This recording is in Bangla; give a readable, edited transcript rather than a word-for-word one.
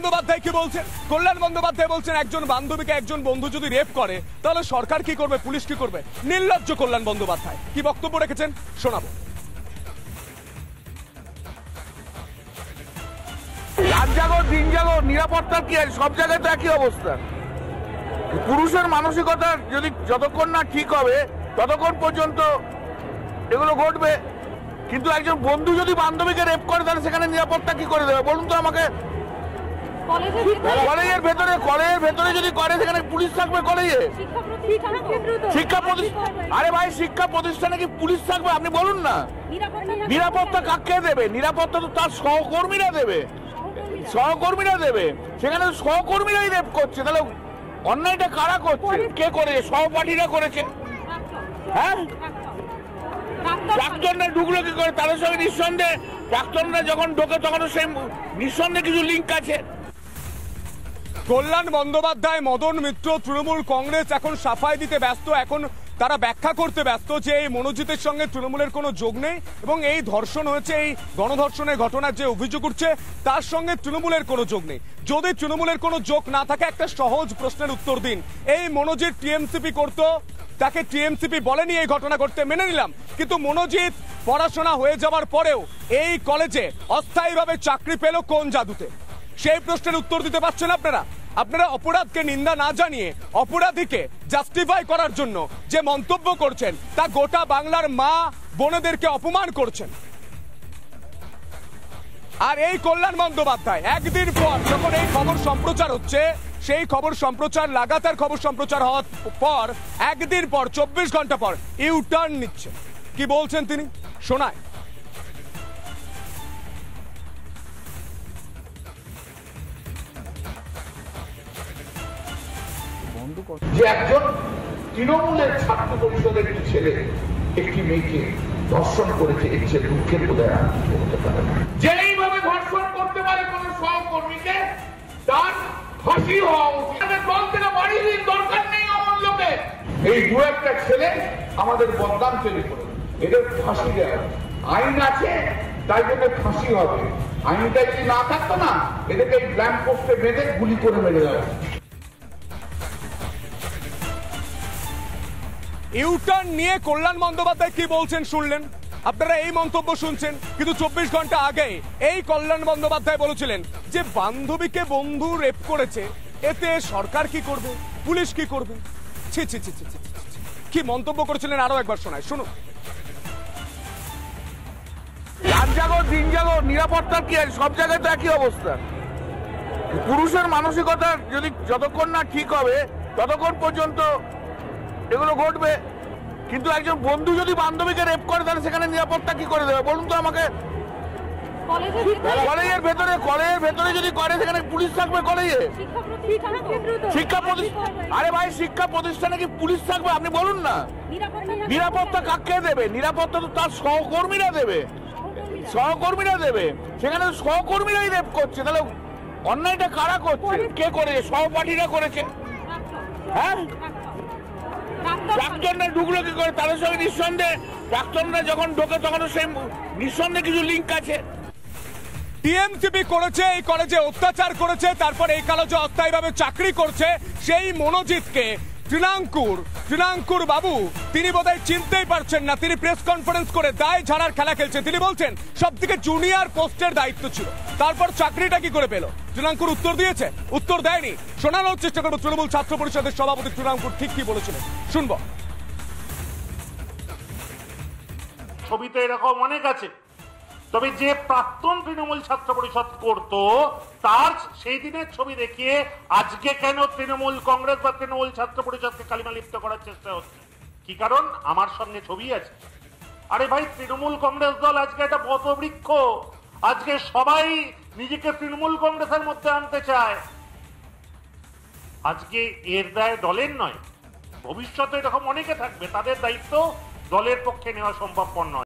বন্দ্যোপাধ্যায় কি বলছেন? কল্যাণ বন্দ্যোপাধ্যায় বলছেন একজন বান্ধবীকে একজন বন্ধু যদি রেপ করে তাহলে সরকার কি করবে, পুলিশ কি করবে? নির্লজ্জ কল্যাণ বন্দ্যোপাধ্যায় কি বক্তব্য রেখেছেন শোনাবো। রাত জাগো দিন জাগো, নিরাপত্তা কি আছে? সব জায়গায় তো একই অবস্থা। পুরুষের মানসিকতা যদি যতক্ষণ না ঠিক হবে ততক্ষণ পর্যন্ত এগুলো ঘটবে। কিন্তু একজন বন্ধু যদি বান্ধবীকে রেপ করে তাহলে সেখানে নিরাপত্তা কি করে দেবে বলুন তো আমাকে? কলেজের ভেতরে যদি করে সেখানে পুলিশ থাকবে? কলেজে শিক্ষা প্রতিষ্ঠান, আরে ভাই শিক্ষা প্রতিষ্ঠানে কি পুলিশ থাকবে? আপনি বলুন না। নিরাপত্তা কাকে দেবে? নিরাপত্তা তো তার সহকর্মীরা দেবে। সেখানে সহকর্মীরাই রেপ করছে, তাহলে অন্যায়টা কারা করছে? কে করে? সহপাঠীরা করেছে। হ্যাঁ, প্রাক্তনরা ঢুকলো কি করে? তাদের সঙ্গে নিঃসন্দেহে প্রাক্তনরা যখন ঢোকে তখন সেই নিঃসন্দেহে কিছু লিঙ্ক আছে। কল্যাণ বন্দ্যোপাধ্যায়, মদন মিত্র, তৃণমূল কংগ্রেস এখন সাফাই দিতে ব্যস্ত। এখন তারা ব্যাখ্যা করতে ব্যস্ত যে এই মনোজিতের সঙ্গে তৃণমূলের কোনো যোগ নেই এবং এই ধর্ষণ হয়েছে, এই গণধর্ষণের ঘটনার যে অভিযোগ উঠছে তার সঙ্গে তৃণমূলের কোনো যোগ নেই। যদি তৃণমূলের কোনো যোগ না থাকে একটা সহজ প্রশ্নের উত্তর দিন। এই মনোজিৎ টিএমসিপি করতো, তাকে টিএমসিপি বলেনি এই ঘটনা ঘটতে, মেনে নিলাম, কিন্তু মনোজিৎ পড়াশোনা হয়ে যাওয়ার পরেও এই কলেজে অস্থায়ীভাবে চাকরি পেল কোন জাদুতে? সেই প্রশ্নের উত্তর দিতে পারছেন আপনারা অপরাধকে নিন্দা না জানিয়ে অপরাধীকে জাস্টিফাই করার জন্য যে মন্তব্য করছেন তা গোটা বাংলার মা বোনেদেরকে অপমান করছেন। আর এই কল্যাণ বন্দ্যোপাধ্যায় একদিন পর যখন এই খবর সম্প্রচার হচ্ছে, সেই খবর সম্প্রচার লাগাতার খবর সম্প্রচার হওয়ার পর একদিন পর 24 ঘন্টা পর ইউটার্ন নিচ্ছে। কি বলছেন তিনি শোনায়। যে একজন তৃণমূলের ছাত্র পরিষদের একটি ছেলে একটি মেয়েকে ধর্ষণ করেছে, এর চেয়ে দুঃখের বোধহয় আর কিছু হতে পারে না। যেইভাবে ধর্ষণ করতে পারে কোন সহকর্মীকে তার ফাঁসি হওয়া উচিত। দল থেকে বাড়িয়ে দিন, দরকার নেই আমার লোকে। এই দু একটা ছেলে আমাদের বদনাম তৈরি করে, এদের ফাঁসি দেওয়া। আইন আছে তাই জন্য ফাঁসি হবে, আইনটা যদি না থাকতো না এদেরকে এই ল্যাম্প পোস্টে বেঁধে গুলি করে মেরে দেওয়া। ইউটার্ন নিয়ে কল্যাণ বন্দ্যোপাধ্যায় কি বলছেন শুনলেন আপনারা, এই মন্তব্য শুনছেন। কিন্তু 24 ঘন্টা আগে এই কল্যাণ বন্দ্যোপাধ্যায় বলেছিলেন যে বান্ধবীকে বন্ধু রেপ করেছে, এতে সরকার কি করবে, পুলিশ কি করবে? ছি ছি ছি ছি ছি, কি মন্তব্য করেছিলেন আরো একবার শোনায়, শুনুন। রাত জাগো দিন জাগো, নিরাপত্তা কি আছে? সব জায়গায় তো একই অবস্থা। পুরুষের মানসিকতা যদি যতক্ষণ না ঠিক হবে ততক্ষণ পর্যন্ত এগুলো ঘটবে। কিন্তু একজন বন্ধু যদি বান্ধবীকে রেপ করে তাহলে সেখানে নিরাপত্তা কি করে দেবে বলুন তো আমাকে? কলেজের ভেতরে যদি করে সেখানে পুলিশ থাকবে? কলেজে শিক্ষা প্রতিষ্ঠান, আরে ভাই শিক্ষা প্রতিষ্ঠানে কি পুলিশ থাকবে? আপনি বলুন না। নিরাপত্তা কাকে দেবে? নিরাপত্তা তো তার সহকর্মীরা দেবে। সেখানে সহকর্মীরাই রেপ করছে, তাহলে অন্যায়টা কারা করছে? কে করে? সহপাঠীরা করেছে। হ্যাঁ, প্রাক্তনরা ঢুকলো কি করে? তাদের সঙ্গে নিঃসন্দেহে প্রাক্তনরা যখন ঢোকে তখন সেই নিঃসন্দেহে কিছু লিঙ্ক আছে। টিএমসিপি করেছে, এই কলেজে অত্যাচার করেছে, তারপর এই কলেজে অস্থায়ীভাবে চাকরি করছে সেই মনোজিৎকে তৃণাঙ্কুর বাবু তিনি বোধহয় চিনতেই পারছেন না। তিনি প্রেস কনফারেন্স করে দায় ঝাড়ার খেলা খেলছেন। তিনি বলছেন সব থেকে জুনিয়র পোস্টের দায়িত্ব ছিল, তারপর চাকরিটা কি করে পেল? তৃণাঙ্কুর উত্তর দিয়েছে, উত্তর দেয়নি। শোনানোর চেষ্টা করবো তৃণমূল ছাত্র পরিষদের সভাপতি তৃণাঙ্কুর ঠিক কি বলেছিলেন, শুনবো। ছবিতে এরকম অনেক আছে, তবে যে প্রাক্তন তৃণমূল ছাত্র পরিষদ করত তার সেই দিনের ছবি দেখিয়ে আজকে কেন তৃণমূল কংগ্রেস বা তৃণমূল ছাত্র পরিষদকে কালিমা লিপ্ত করার চেষ্টা হচ্ছে? কি কারণ? আমার সঙ্গে ছবি আছে। আরে ভাই, তৃণমূল কংগ্রেস দল আজকে একটা বটবৃক্ষ, আজকে সবাই নিজেকে তৃণমূল কংগ্রেসের মধ্যে আনতে চায়। আজকে এর দায় দলের নয়, ভবিষ্যতে এরকম অনেকে থাকবে, তাদের দায়িত্ব দলের পক্ষে নেওয়া সম্ভবপর নয়।